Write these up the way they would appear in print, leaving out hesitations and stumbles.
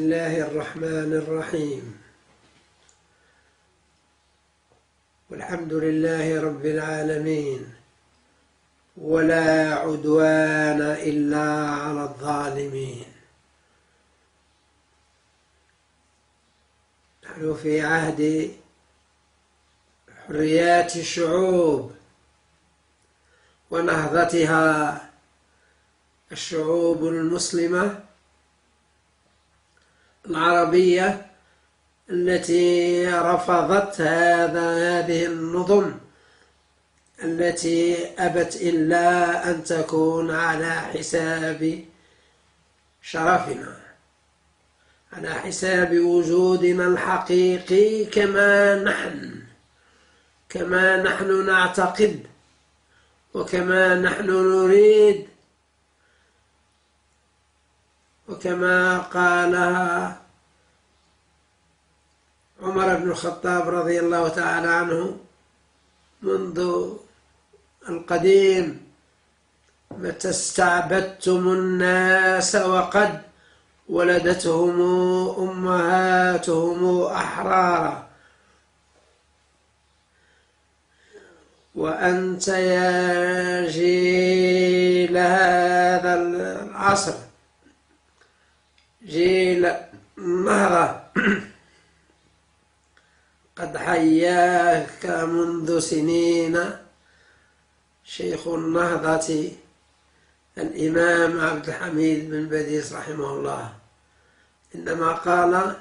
الله الرحمن الرحيم. والحمد لله رب العالمين، ولا عدوان إلا على الظالمين. نحن في عهد حريات الشعوب ونهضتها، الشعوب المسلمة العربية التي رفضت هذه النظم التي أبت إلا أن تكون على حساب شرفنا، على حساب وجودنا الحقيقي كما نحن نعتقد وكما نحن نريد، وكما قالها عمر بن الخطاب رضي الله تعالى عنه منذ القديم: متى استعبدتم الناس وقد ولدتهم أمهاتهم أحرارا، وأنت يا جيل هذا العصر، جيل النهضة، قد حياك منذ سنين شيخ النهضة الإمام عبد الحميد بن بديس رحمه الله، إنما قال: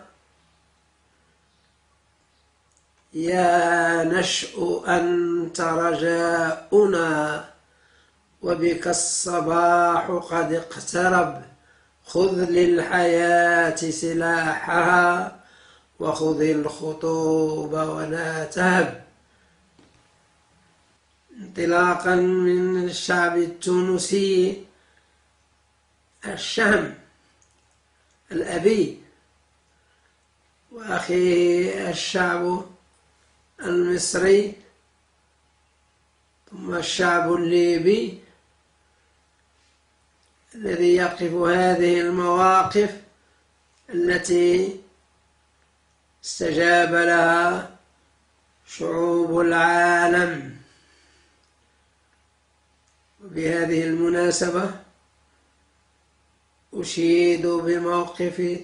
يا نشأ أنت رجاؤنا، وبك الصباح قد اقترب، خذ للحياة سلاحها، وخذ الخطوب ولا تهب. انطلاقا من الشعب التونسي الشهم الأبي، وأخيه الشعب المصري، ثم الشعب الليبي الذي يقف هذه المواقف التي استجاب لها شعوب العالم. وبهذه المناسبة أشيد بموقف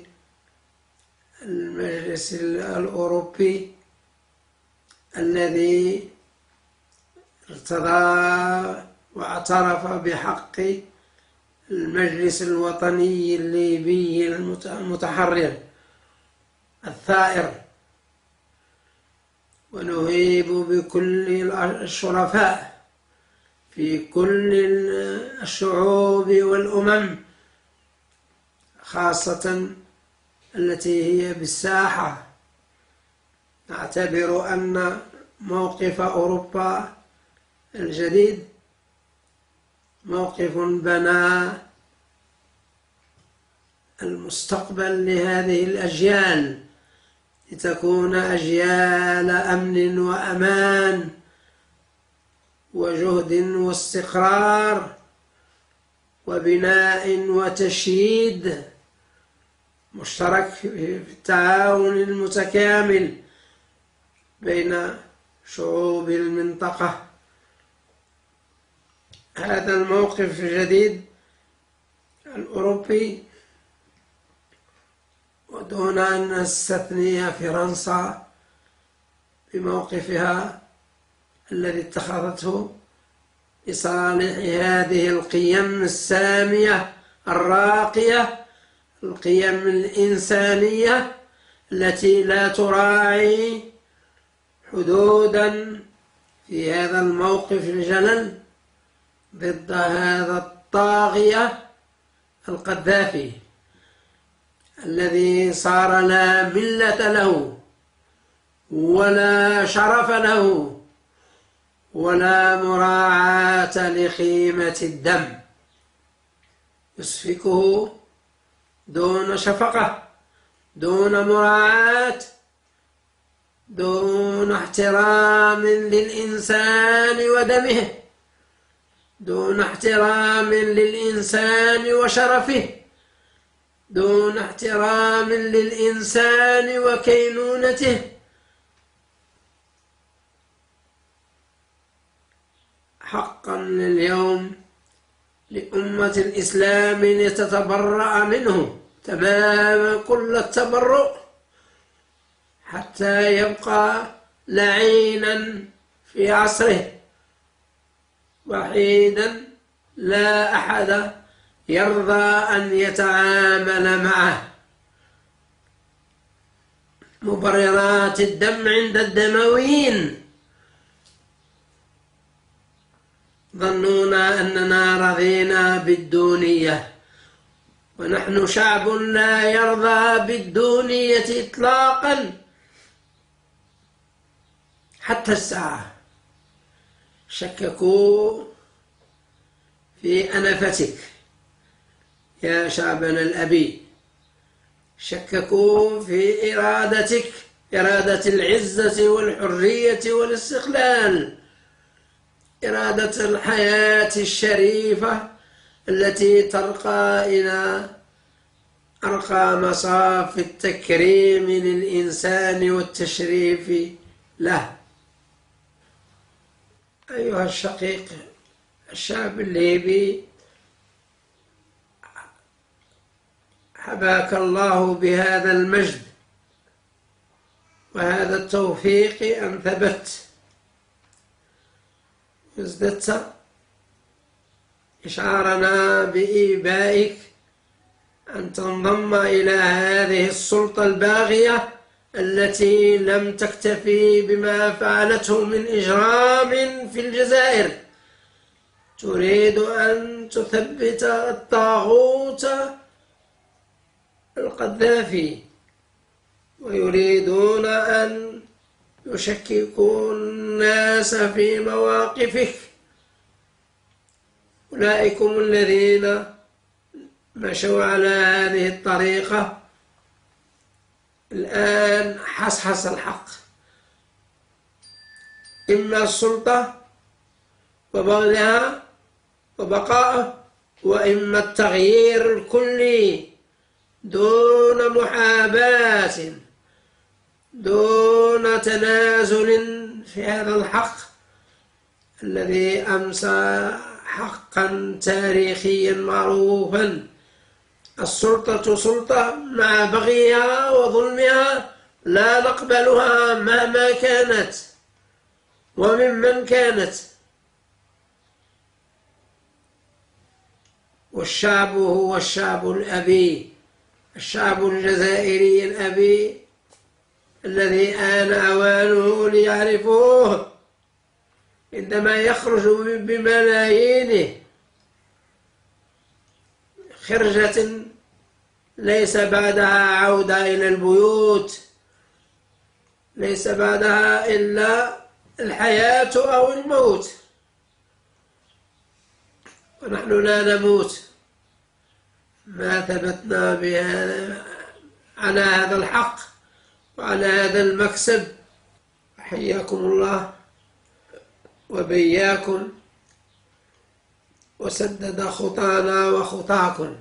المجلس الأوروبي الذي ارتضى واعترف بحق المجلس الوطني الليبي المتحرر الثائر، ونهيب بكل الشرفاء في كل الشعوب والأمم، خاصة التي هي بالساحة. نعتبر أن موقف أوروبا الجديد موقف بنى المستقبل لهذه الأجيال، لتكون أجيال أمن وأمان وجهد واستقرار وبناء وتشييد مشترك في التعاون المتكامل بين شعوب المنطقة. هذا الموقف الجديد الأوروبي، ودون أن نستثني فرنسا بموقفها الذي اتخذته لصالح هذه القيم السامية الراقية، القيم الإنسانية التي لا تراعي حدودا في هذا الموقف الجلل ضد هذا الطاغية القذافي الذي صار لا ملة له ولا شرف له ولا مراعاة لقيمة الدم، يسفكه دون شفقة، دون مراعاة، دون احترام للإنسان ودمه، دون احترام للإنسان وشرفه، دون احترام للإنسان وكينونته. حقا اليوم لأمة الإسلام لتتبرأ منه تمام كل التبرؤ، حتى يبقى لعينا في عصره، وحيدا لا أحد يرضى أن يتعامل معه. مبررات الدم عند الدمويين ظنونا أننا رضينا بالدونية، ونحن شعب لا يرضى بالدونية إطلاقا حتى الساعة. شككوا في أنفتك يا شعبنا الأبي، شككوا في إرادتك، إرادة العزة والحرية والاستقلال، إرادة الحياة الشريفة التي ترقى إلى أرقى مصاف التكريم للإنسان والتشريف له. أيها الشقيق، الشعب الليبي حباك الله بهذا المجد وهذا التوفيق أن ثبت وازددت إشعارنا بإيبائك أن تنضم إلى هذه السلطة الباغية التي لم تكتفي بما فعلته من إجرام في الجزائر، تريد أن تثبت الطاغوت القذافي، ويريدون أن يشككوا الناس في مواقفك. أولئكم الذين مشوا على هذه الطريقة الآن حصحص الحق، إما السلطة وبغلها وبقاءه، وإما التغيير الكلي دون محاباة، دون تنازل في هذا الحق الذي أمسى حقا تاريخيا معروفا. السلطة سلطة مع بغيها وظلمها لا نقبلها مهما كانت وممن كانت. والشعب هو الشعب الأبي، الشعب الجزائري الأبي الذي آن أوانه ليعرفوه عندما يخرج بملايينه خرجة ليس بعدها عودة إلى البيوت، ليس بعدها إلا الحياة أو الموت، ونحن لا نموت ما ثبتنا بهذا على هذا الحق وعلى هذا المكسب. حياكم الله وبياكم وسدد خطانا وخطاكم.